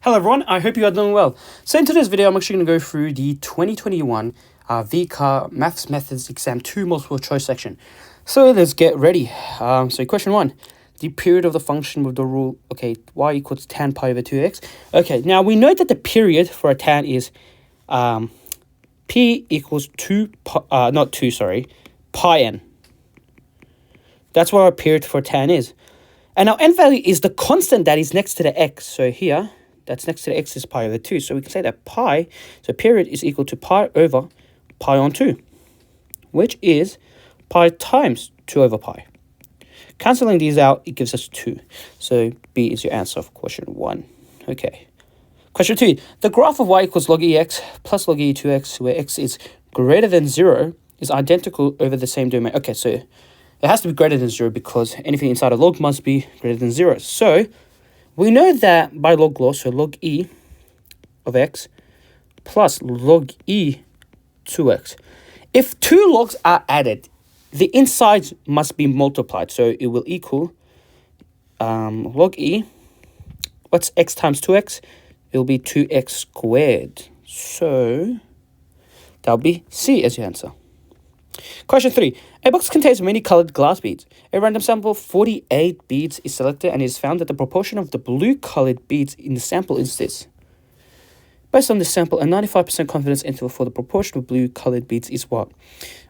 Hello everyone, I hope you are doing well. So in today's video, I'm actually going to go through the 2021 VCA Maths Methods Exam 2 multiple choice section. So let's get ready. So question 1, the period of the function with the rule, okay, y equals tan pi over 2x. Okay, now we know that the period for a tan is p equals pi n. That's what our period for tan is. And our n value is the constant that is next to the x. So here, that's next to the x is pi over 2. So we can say that pi, so period is equal to pi over pi on 2, which is pi times 2 over pi. Cancelling these out, it gives us 2. So B is your answer for question 1. Okay. Question 2. The graph of y equals log ex plus log e2x, where x is greater than 0, is identical over the same domain. Okay, so it has to be greater than 0 because anything inside a log must be greater than 0. So we know that by log law, so log e of x plus log e 2x. If two logs are added, the insides must be multiplied. So it will equal log e, what's x times 2x? It will be 2x squared. So that'll be C as your answer. Question 3. A box contains many colored glass beads. A random sample of 48 beads is selected and it is found that the proportion of the blue colored beads in the sample is this. Based on this sample, a 95% confidence interval for the proportion of blue colored beads is what?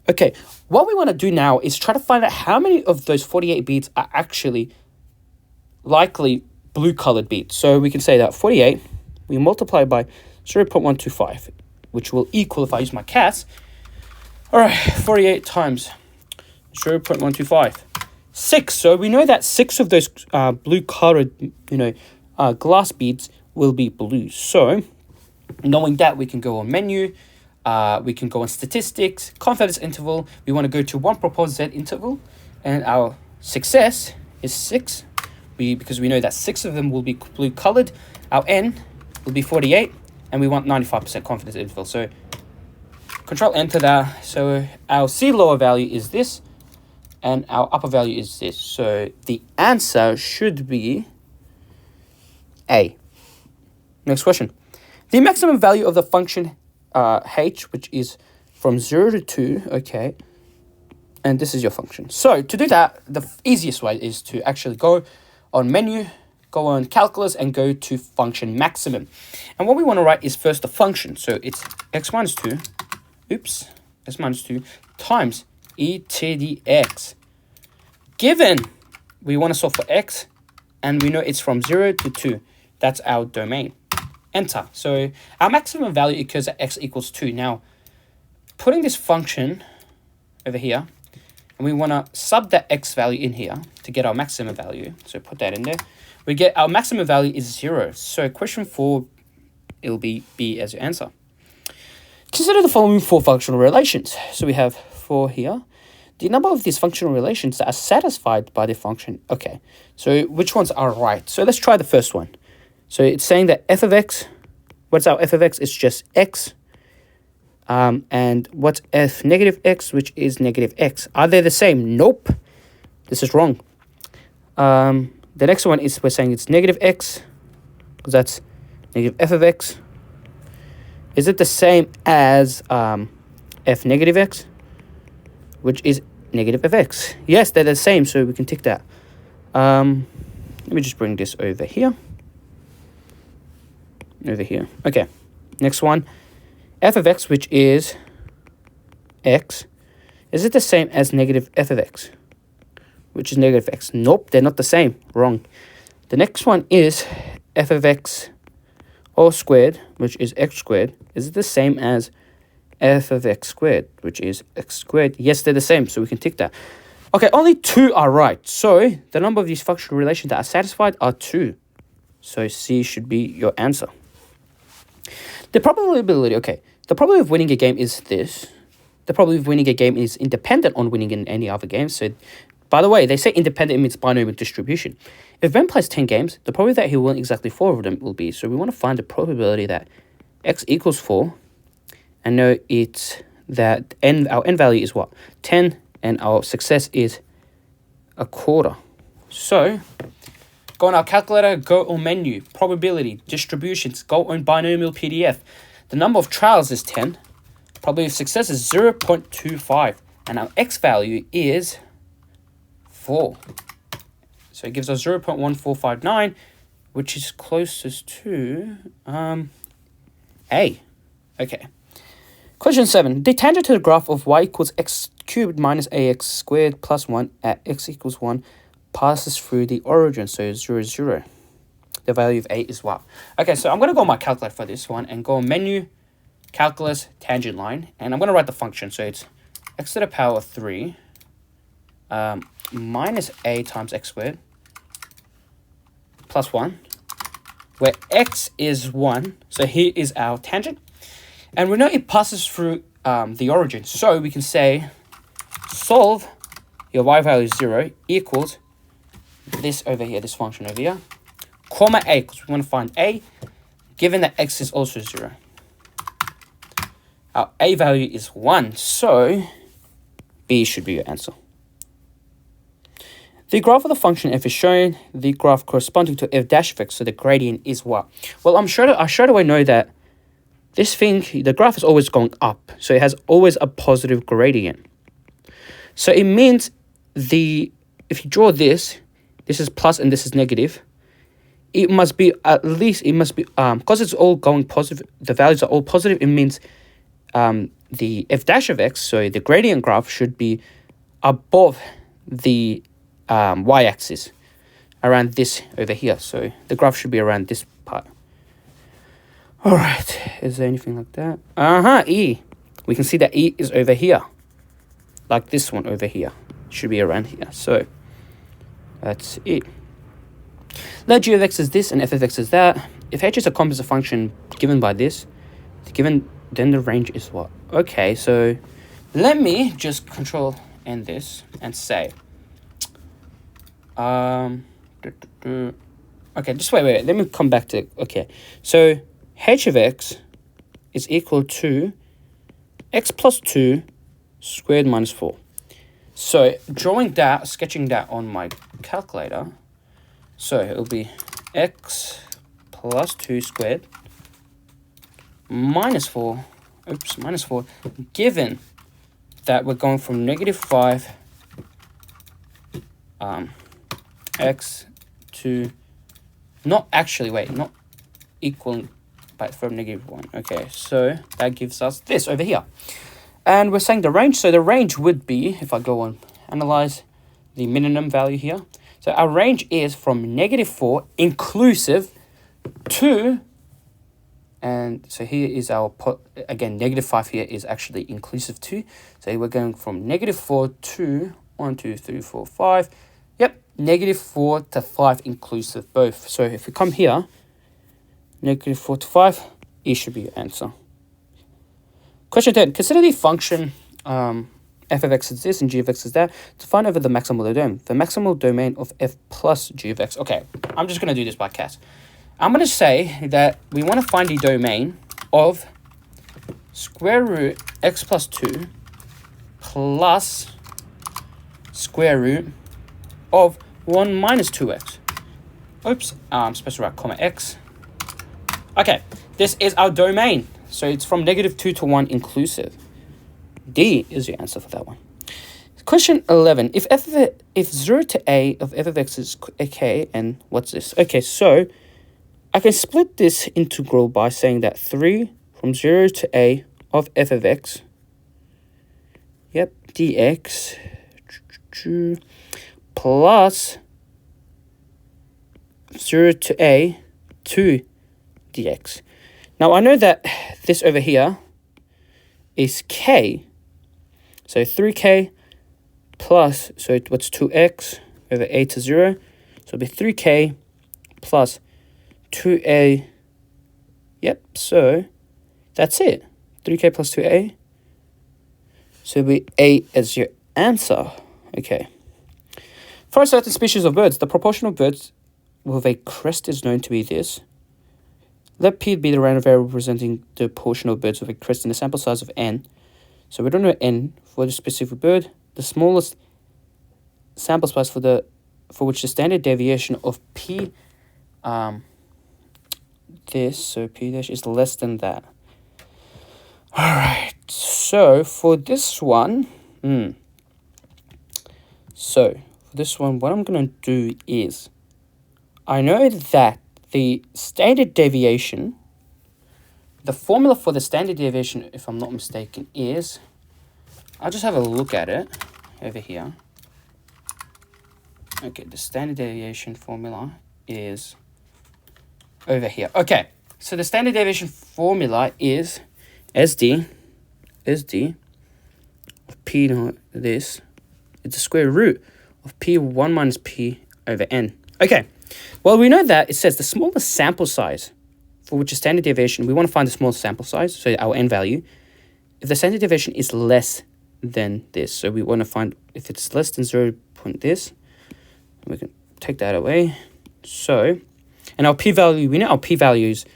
Okay, what we want to do now is try to find out how many of those 48 beads are actually likely blue colored beads. So we can say that 48, we multiply by 0.125, which will equal, if I use my cats, all right, 48 times 0.125, 6. So we know that 6 of those blue colored, glass beads will be blue. So knowing that, we can go on menu, we can go on statistics, confidence interval. We want to go to one proposed Z interval, and our success is 6. Because we know that 6 of them will be blue colored. Our N will be 48, and we want 95% confidence interval. So Control enter that. So our C lower value is this, and our upper value is this. So the answer should be A. Next question. The maximum value of the function h, which is from 0 to 2, okay, and this is your function. So to do that, the easiest way is to actually go on menu, go on calculus, and go to function maximum. And what we want to write is first the function. So it's x minus 2, x minus 2 times e to the x. Given we want to solve for x, and we know it's from 0 to 2. That's our domain. Enter. So our maximum value occurs at x equals 2. Now, putting this function over here, and we want to sub that x value in here to get our maximum value. So put that in there. We get our maximum value is 0. So question 4, it'll be B as your answer. Consider the following 4 functional relations. So we have 4 here. The number of these functional relations that are satisfied by the function. Okay, so which ones are right? So let's try the first one. So it's saying that f of x, what's our f of x? It's just x. And what's f negative x, which is negative x? Are they the same? Nope. This is wrong. The next one is we're saying it's negative x, because that's negative f of x. Is it the same as f negative x, which is negative f x? Yes, they're the same, so we can tick that. Let me just bring this over here. Okay, next one. F of x, which is x. Is it the same as negative f of x, which is negative x? Nope, they're not the same. Wrong. The next one is f of x all squared, which is x squared. Is it the same as f of x squared, which is x squared? Yes, they're the same, so we can tick that. Okay, only 2 are right. So the number of these functional relations that are satisfied are 2. So C should be your answer. The probability of winning a game is this. The probability of winning a game is independent on winning in any other game. So, by the way, they say independent means binomial distribution. If Ben plays 10 games, the probability that he will win exactly 4 of them will be. So we want to find the probability that x equals 4. And know it's that our n value is what? 10, and our success is a quarter. So Go on our calculator, go on menu, probability, distributions, go on binomial PDF. The number of trials is 10. Probability of success is 0.25. And our x value is 4. So it gives us 0.1459, which is closest to A. Okay. Question 7. The tangent to the graph of y equals x cubed minus ax squared plus 1 at x equals 1 passes through the origin, so 0, 0. The value of a is what? Okay, so I'm going to go on my calculator for this one and go on menu, calculus, tangent line, and I'm going to write the function. So it's x to the power of 3 minus a times x squared plus 1, where x is 1. So here is our tangent. And we know it passes through the origin. So we can say solve your y value is 0 equals this over here, this function over here, comma a, because we want to find a, given that x is also 0. Our a value is 1, so B should be your answer. The graph of the function f is shown. The graph corresponding to f dash of x, so the gradient is what? Well, I straight away know that this thing, the graph is always going up, so it has always a positive gradient. So it means if you draw this is plus and this is negative, it must be because it's all going positive, the values are all positive, it means the f dash of x, so the gradient graph, should be above the y-axis, around this over here. So the graph should be around this part. All right, is there anything like that? E. We can see that E is over here, like this one over here. Should be around here. So that's it. Let g of x is this and f of x is that. If h is a composite function given by this, then the range is what? Okay, so let me just control end this and say, okay, just wait, let me come back to, okay, so h of x is equal to x plus 2 squared minus 4. So sketching that on my calculator, so it'll be x plus 2 squared minus 4, given that we're going from negative 5 x to, not equaling, but from negative 1. Okay, so that gives us this over here. And we're saying the range, so the range would be, if I go on analyze the minimum value here, so our range is from negative 4 inclusive to, and so here is our, again, negative 5 here is actually inclusive to, so we're going from negative 4 to 1, 2, 3, 4, 5, yep, negative 4 to 5 inclusive both. So if we come here, negative 4 to 5, E should be your answer. Question 10. Consider the function f of x is this and g of x is that to find over the maximal domain. The maximal domain of f plus g of x. Okay, I'm just going to do this by cast. I'm going to say that we want to find the domain of square root x plus 2 plus square root of 1 minus 2x. Oops, I'm supposed to write comma x. Okay, this is our domain. So it's from negative 2 to 1 inclusive. D is your answer for that one. Question 11. If 0 to a of f of x is k, and what's this? Okay, so I can split this integral by saying that 3 from 0 to a of f of x, yep, dx plus 0 to a 2 dx. Now I know that this over here is k, so 3k plus, so what's 2x over a to 0, so it'll be 3k plus 2a, yep, so that's it, 3k plus 2a, so it'll be a as your answer. Okay. For a certain species of birds, the proportion of birds with a crest is known to be this. Let P be the random variable representing the portion of birds with a crest in a sample size of n. So we don't know n for the specific bird. The smallest sample size for the for which the standard deviation of P so P dash is less than that. Alright, so for this one, so for this one, what I'm going to do is, I know that the standard deviation, the formula for the standard deviation, if I'm not mistaken, is, I'll just have a look at it over here. Okay, the standard deviation formula is over here. Okay, so the standard deviation formula is SD of P naught this. It's the square root of P1 minus P over N. Okay, well, we know that it says the smallest sample size for which a standard deviation, we want to find the smallest sample size, so our N value, if the standard deviation is less than this. So we want to find if it's less than 0. This, we can take that away. So, and our p-value, we know our p-value is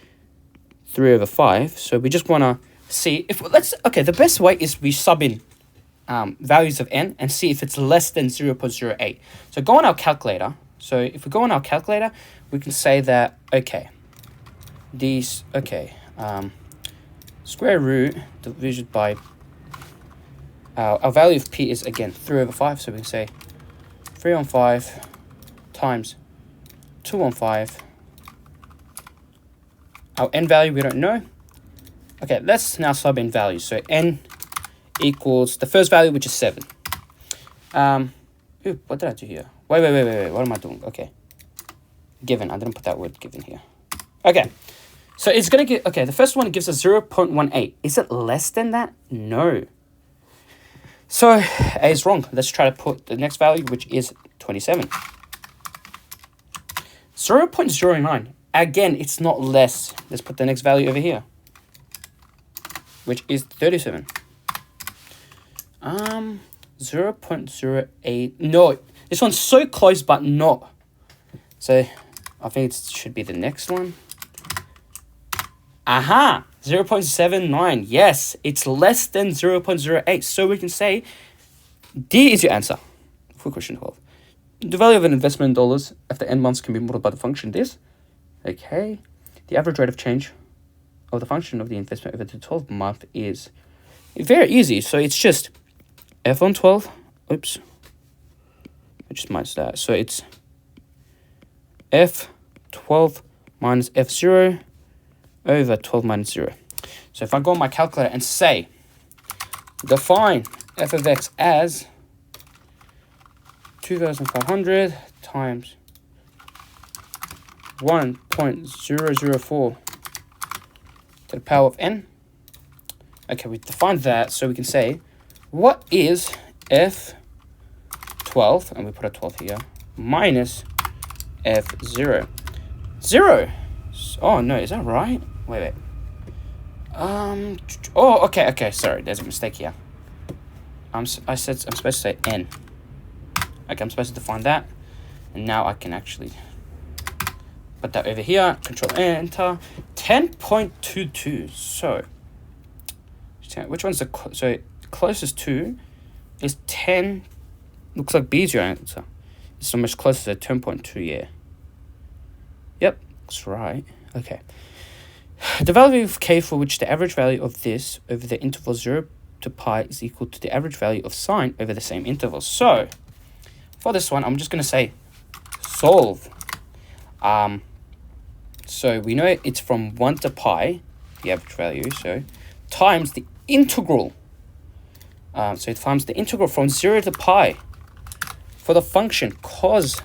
3/5. So we just want to see if, okay, the best way is we sub in values of n and see if it's less than 0.08. So go on our calculator. So if we go on our calculator, we can say that, okay, square root divided by, our value of p is, again, 3/5. So we can say 3/5 times 2/5. Our n value, we don't know. Okay, let's now sub in values. So n equals the first value, which is 7. Ooh, what did I do here? Wait. What am I doing? Okay. Given. I didn't put that word given here. Okay. So it's going to give, okay, the first one gives us 0.18. Is it less than that? No. So A is wrong. Let's try to put the next value, which is 27. 0.09. Again, it's not less. Let's put the next value over here, which is 37. 0.08. No, this one's so close, but not. So I think it should be the next one. Aha! 0.79. Yes, it's less than 0.08. So we can say D is your answer for question 12. The value of an investment in dollars after n months can be modeled by the function this. Okay. The average rate of change of the function of the investment over the 12 month is very easy. So it's just f on 12. Oops. I just minus that. So it's f12 minus f0 over 12 minus 0. So if I go on my calculator and say, define f of x as 2,500 times 1.004 to the power of n. Okay, we defined that, so we can say, what is f12, and we put a 12 here, minus f0. 0. Oh, no, is that right? Wait. Oh, okay, sorry, there's a mistake here. I'm supposed to say n. Okay, I'm supposed to define that, and now I can actually put that over here, control enter, 10.22, so, which one's so closest to is 10, looks like B is your answer, it's almost closer to 10.2, yeah. Yep, that's right, okay. The value of k for which the average value of this over the interval 0 to pi is equal to the average value of sine over the same interval. So, for this one, I'm just going to say solve. So we know it's from 1 to pi, the average value, so times the integral. So it times the integral from 0 to pi for the function cos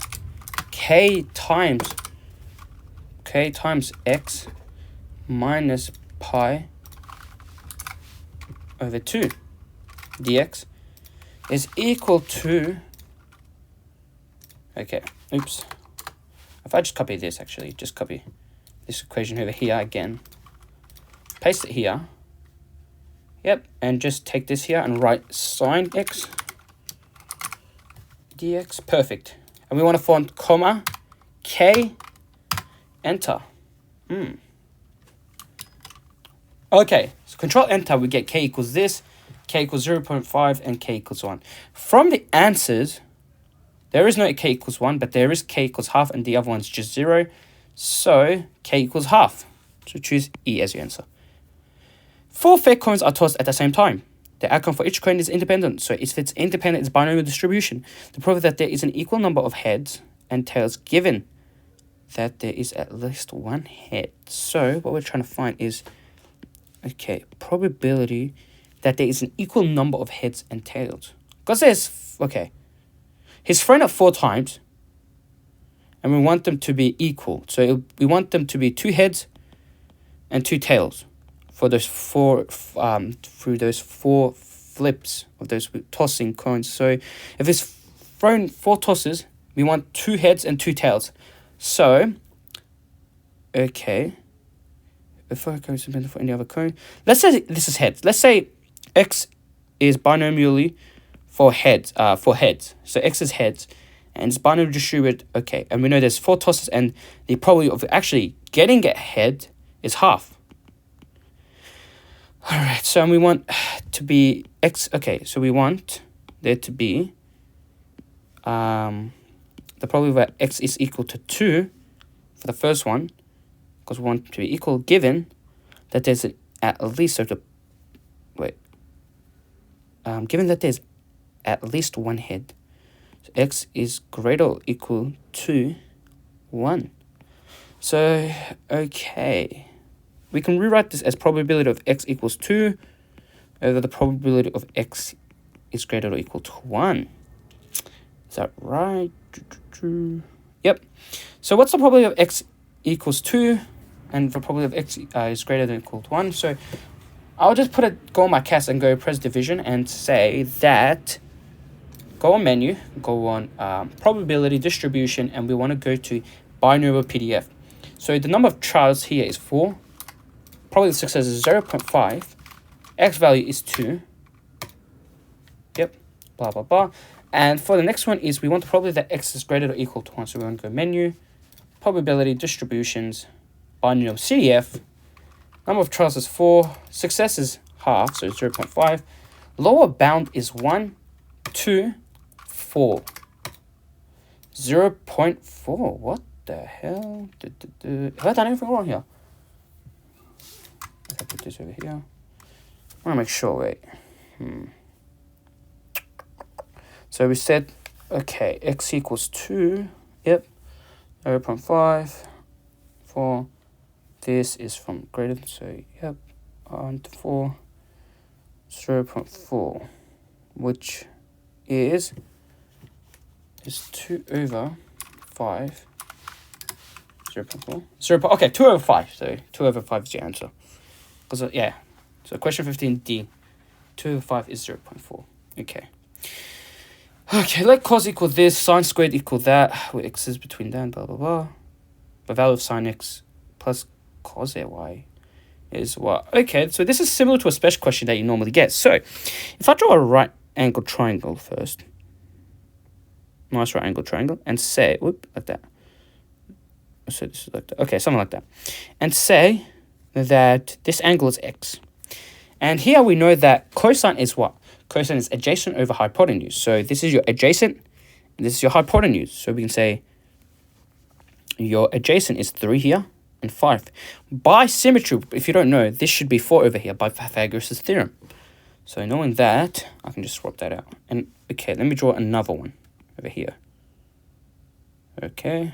k times x minus pi over 2 dx is equal to, okay, oops. If I just copy this, actually, just copy this equation over here again, paste it here, yep, and just take this here and write sine x dx, perfect. And we want to find comma, k, enter. Okay, so control enter, we get k equals this, k equals 0.5, and k equals 1. From the answers, There is no k equals 1, but there is k equals half, and the other one's just 0. So k equals half. So choose E as your answer. 4 fair coins are tossed at the same time. The outcome for each coin is independent. So if it's independent, it's binomial distribution. To prove that there is an equal number of heads and tails given that there is at least one head. So what we're trying to find is, okay, probability that there is an equal number of heads and tails. Because there's, okay, he's thrown it 4 times, and we want them to be equal. So we want them to be 2 heads and 2 tails for those 4, through those 4 flips of those tossing coins. So if it's thrown 4 tosses, we want 2 heads and 2 tails. So, okay, if I go to for any other coin, let's say this is heads. Let's say X is binomially for heads. So X is heads, and it's binomially distributed. Okay, and we know there's 4 tosses, and the probability of actually getting a head is half. All right, so we want to be X. Okay, so we want there to be the probability that X is equal to 2 for the first one, because we want to be equal given that there's at least given that there's at least one head. So X is greater or equal to 1. So okay, we can rewrite this as probability of X equals 2 over the probability of X is greater or equal to 1. Is that right? Yep. So what's the probability of X equals 2 and the probability of X is greater than or equal to 1? So I'll just go on my CAS and go press division and say that, go on menu, go on probability distribution, and we want to go to binomial PDF. So the number of trials here is 4. Probability of success is 0.5. X value is 2. Yep. Blah, blah, blah. And for the next one is we want the probability that X is greater or equal to 1. So we want to go menu, probability distributions, binomial CDF. Number of trials is 4. Success is half, so 0.5. Lower bound is 1, 2, 4. 0.4. What the hell? Have I done anything wrong here? I put this over here. I want to make sure, wait. So we said, okay, X equals 2. Yep. 0.5. 4. This is from greater than, so yep, on to 4. 0.4, which is 2 over 5. 0.4. Okay, 2 over 5. So 2 over 5 is the answer. Because yeah, so question 15D, 2 over 5 is 0.4. Okay. Okay, let cos equal this, sine squared equal that, where x is between that and blah blah blah. The value of sine x plus cos y is what? Okay, so this is similar to a special question that you normally get. So if I draw a right angle triangle first, nice right angle triangle, and say, whoop, like that. So this is like that. Okay, something like that. And say that this angle is x. And here we know that cosine is what? Cosine is adjacent over hypotenuse. So this is your adjacent, and this is your hypotenuse. So we can say your adjacent is 3 here and 5. By symmetry, if you don't know, this should be 4 over here by Pythagoras' theorem. So knowing that, I can just swap that out. And okay, let me draw another one over here. Okay.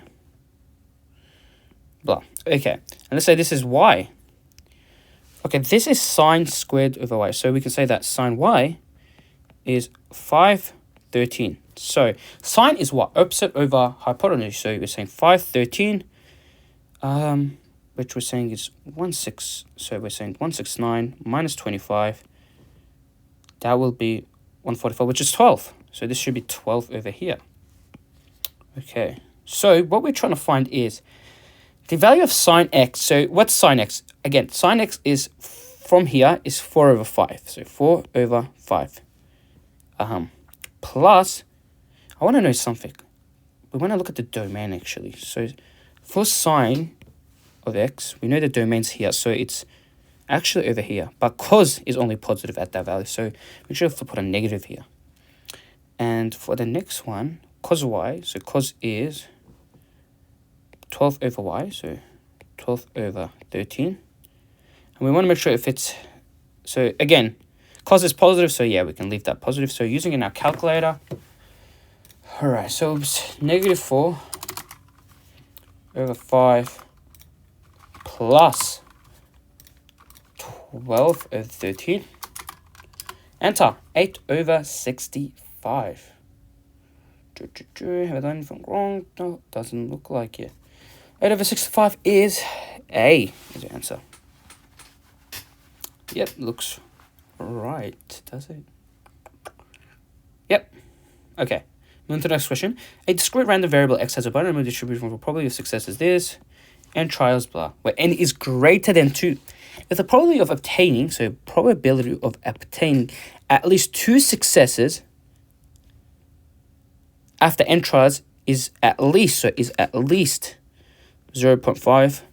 Blah. Okay. And let's say this is y. Okay, this is sine squared over y. So we can say that sine y is 513. So sine is what? Opposite over hypotenuse. So we're saying 513, which we're saying is 16. So we're saying 169 minus 25. That will be 144, which is 12. So this should be 12 over here. Okay. So what we're trying to find is the value of sine x. So what's sine x? Again, sine x is from here is 4 over 5. So 4 over 5. Plus, I want to know something. We want to look at the domain actually. So for sine of x, we know the domain's here. So it's actually over here. But cos is only positive at that value. So we should have to put a negative here. And for the next one, cos y, so cos is 12 over y, so 12 over 13. And we want to make sure if it's, so again, cos is positive, so yeah, we can leave that positive. So using it in our calculator, all right, so it's -4 over 5 plus 12 over 13. Enter, 8 over 65. Have I done anything wrong? No, doesn't look like it. 8 over 65 is A, is the answer. Yep, looks right, does it? Yep. Okay, moving to the next question. A discrete random variable x has a binomial distribution for probability of success is this, and trials blah, where n is greater than 2. With the probability of obtaining, so probability of obtaining at least 2 successes after n trials is at least, so is at least 0.5,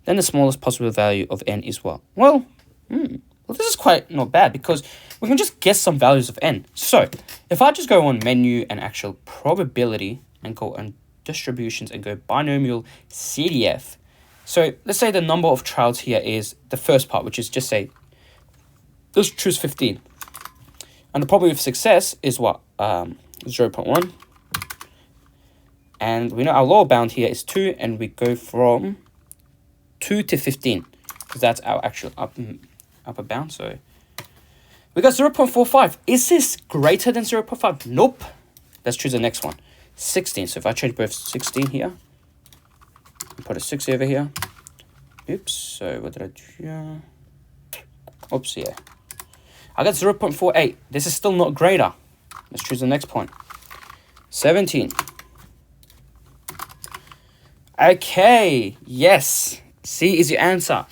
then the smallest possible value of n is what? Well, this is quite not bad because we can just guess some values of n. So if I just go on menu and actual probability and go on distributions and go binomial CDF, so let's say the number of trials here is the first part, which is just say, let's choose 15. And the probability of success is what? 0.1. And we know our lower bound here is 2, and we go from 2 to 15, because that's our actual upper bound. So we got 0.45. Is this greater than 0.5? Nope. Let's choose the next one. 16. So if I change both 16 here, put a 6 over here. Oops. So what did I do here? Oops, yeah. I got 0.48. This is still not greater. Let's choose the next point. 17. Okay, yes. C is your answer.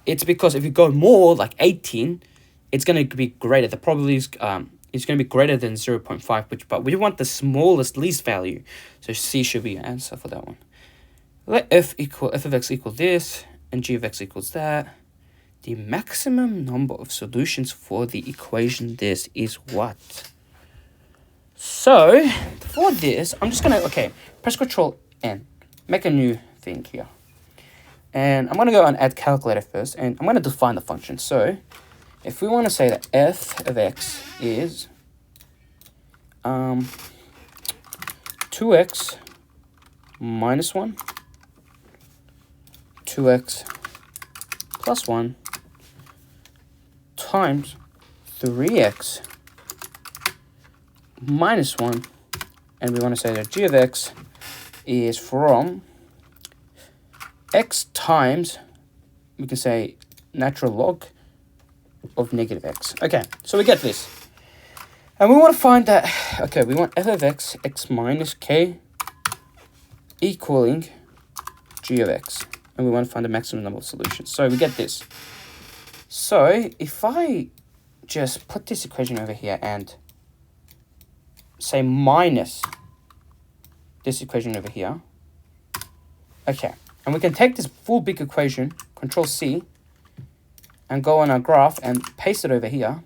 It's because if you go more, like 18, it's going to be greater. The probability is going to be greater than 0.5, but we want the smallest least value. So C should be your answer for that one. Let f of x equal this, and g of x equals that. The maximum number of solutions for the equation this is what? So, for this, I'm just going to, okay, press Control N. Make a new thing here. And I'm going to go and add calculator first, and I'm going to define the function. So, if we want to say that f of x is 2x minus 1, 2x plus 1 times 3x minus 1, and we want to say that g of x is from x times, we can say, natural log of negative x. Okay, so we get this. And we want to find that, okay, we want f of x, x minus k, equaling g of x. And we want to find the maximum number of solutions. So we get this. So if I just put this equation over here and say minus this equation over here. Okay, and we can take this full big equation, Control C, and go on our graph and paste it over here.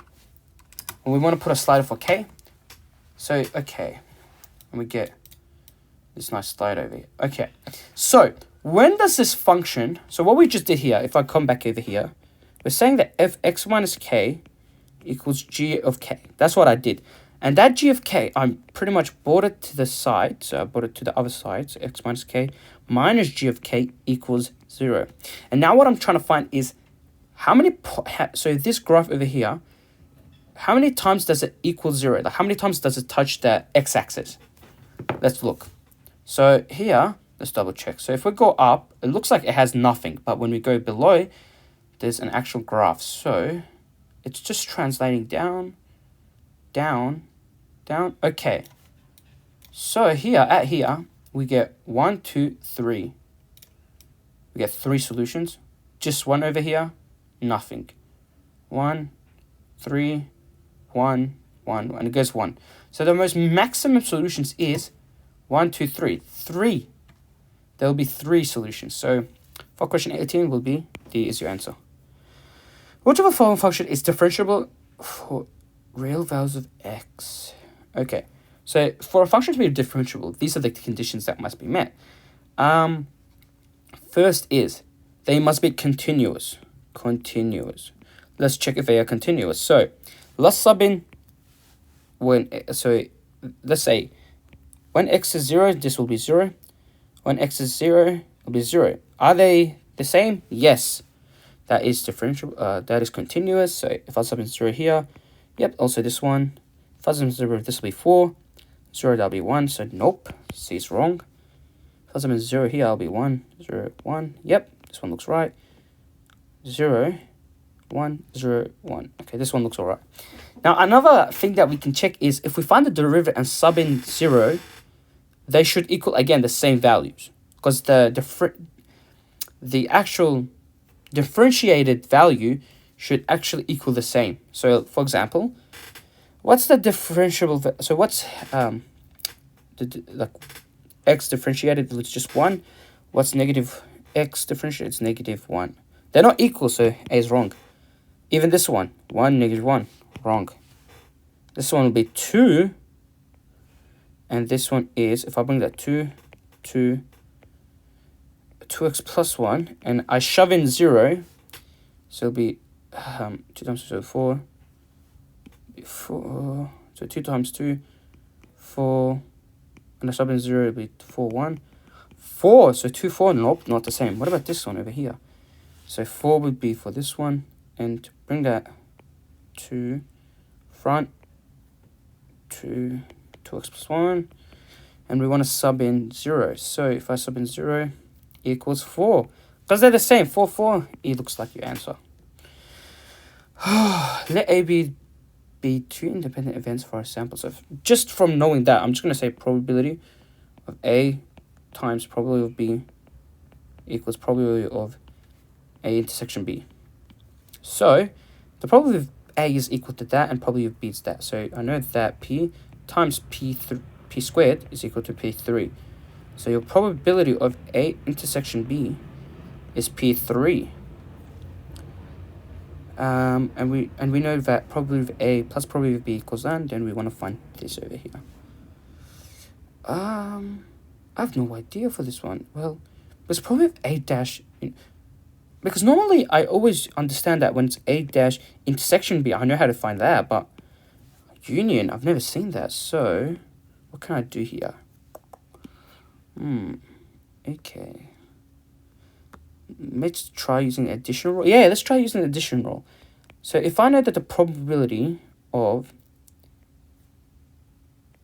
And we want to put a slider for k. So, okay, and we get this nice slide over here. Okay, so when does this function, so what we just did here, if I come back over here, we're saying that f x minus k equals g of k. That's what I did. And that g of k, I pretty much brought it to the side. So I brought it to the other side. So x minus k minus g of k equals 0. And now what I'm trying to find is how many, so this graph over here, how many times does it equal 0? Like how many times does it touch the x-axis? Let's look. So here, let's double check. So if we go up, it looks like it has nothing. But when we go below, there's an actual graph. So it's just translating down, down, down. Okay. So here, we get 1, 2, 3. We get 3 solutions. Just one over here, nothing. 1, 3, 1, 1, and it goes 1. So the most maximum solutions is 1, 2, 3. 3. There will be 3 solutions. So for question 18 will be D is your answer. Which of the following function is differentiable for real values of x? Okay, So for a function to be differentiable, these are the conditions that must be met. First is they must be continuous. Continuous. Let's check if they are continuous. So let's sub in let's say when x is 0, this will be 0. When x is 0, it will be 0. Are they the same? Yes. That is differentiable. That is continuous. So if I sub in 0 here, yep, also this one. If I sub in 0, this will be 4. 0, that'll be 1. So nope, C is wrong. If I sub in 0 here, I'll be 1. 0, 1. Yep, this one looks right. 0, 1, 0, 1. Okay, this one looks all right. Now, another thing that we can check is if we find the derivative and sub in 0, they should equal, again, the same values. Because the actual differentiated value should actually equal the same. So, for example, what's the differentiable? So, what's like x differentiated? It's just 1. What's negative x differentiated? It's negative 1. They're not equal, so A is wrong. Even this one, 1, negative 1, wrong. This one will be 2. And this one is, if I bring that 2, 2x plus 1, and I shove in 0, so it'll be 2 times 2, so 4, 4, so 2 times 2, 4, and I shove in 0, it'll be 4, 1, 4, so 2, 4, nope, not the same. What about this one over here? So 4 would be for this one, and to bring that to front, 2x plus 1, and we want to sub in 0. So if I sub in 0 equals 4, because they're the same, 4, 4, it looks like your answer. Let A be 2 independent events for a sample. So just from knowing that, I'm just going to say probability of A times probability of B equals probability of A intersection B. So the probability of A is equal to that, and probability of B is that. So I know that P times P squared is equal to P3. So your probability of A intersection B is P3. And we know that probability of A plus probability of B equals that, and then we want to find this over here. I have no idea for this one. Well, it's probably A dash, because normally I always understand that when it's A dash intersection B, I know how to find that, but union, I've never seen that. So what can I do here? Okay. Let's try using addition rule. Yeah, let's try using addition rule. So if I know that the probability of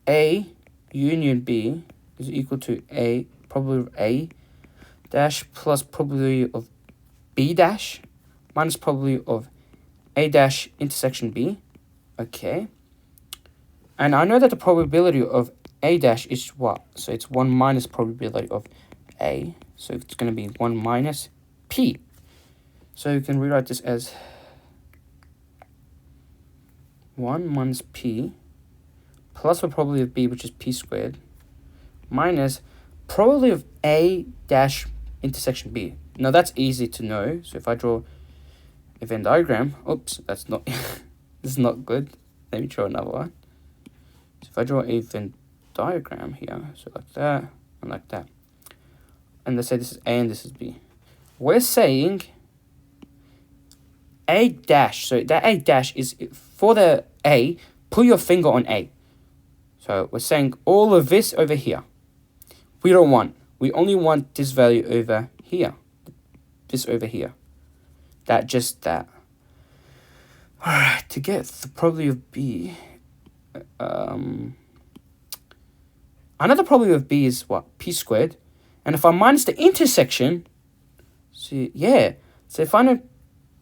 A union B is equal to A probability of A dash plus probability of B dash minus probability of A dash intersection B. Okay. And I know that the probability of A dash is what? So it's 1 minus probability of A. So it's going to be 1 minus P. So you can rewrite this as 1 minus P plus the probability of B, which is P squared, minus probability of A dash intersection B. Now that's easy to know. So if I draw a Venn diagram, oops, that's not, this is not good. Let me draw another one. So if I draw a Venn diagram here, so like that and like that, and let's say this is A and this is B, we're saying A dash, so that A dash is for the A, put your finger on A. So we're saying all of this over here, we don't want. We only want this value over here, this over here, that, just that. All right, to get the probability of B, another probability of B is what? P squared. And if I minus the intersection, see, yeah. So if I know,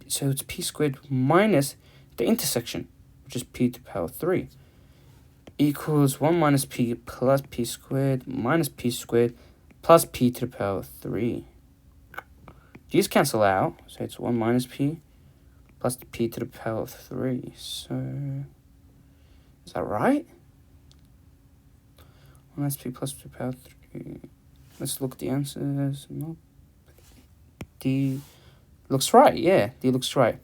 so it's P squared minus the intersection, which is P to the power 3, equals 1 minus P plus P squared minus P squared plus P to the power 3. These cancel out, so it's 1 minus P plus P to the power 3. So, is that right? 1 minus P plus P to the power 3. Let's look at the answers. Nope. D looks right, yeah, D looks right.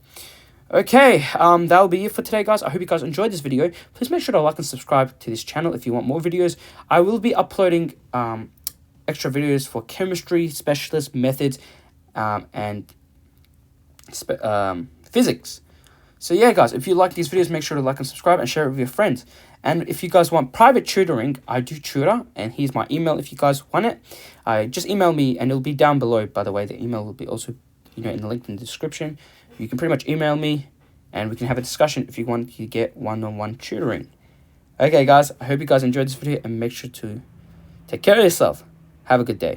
Okay, that'll be it for today, guys. I hope you guys enjoyed this video. Please make sure to like and subscribe to this channel if you want more videos. I will be uploading extra videos for chemistry, specialist methods, and physics. So yeah, guys, if you like these videos, make sure to like and subscribe and share it with your friends. And if you guys want private tutoring, I do tutor, and here's my email if you guys want it. Just email me, and it'll be down below, by the way. The email will be also, in the link in the description. You can pretty much email me, and we can have a discussion if you want to get one-on-one tutoring. Okay, guys, I hope you guys enjoyed this video, and make sure to take care of yourself. Have a good day.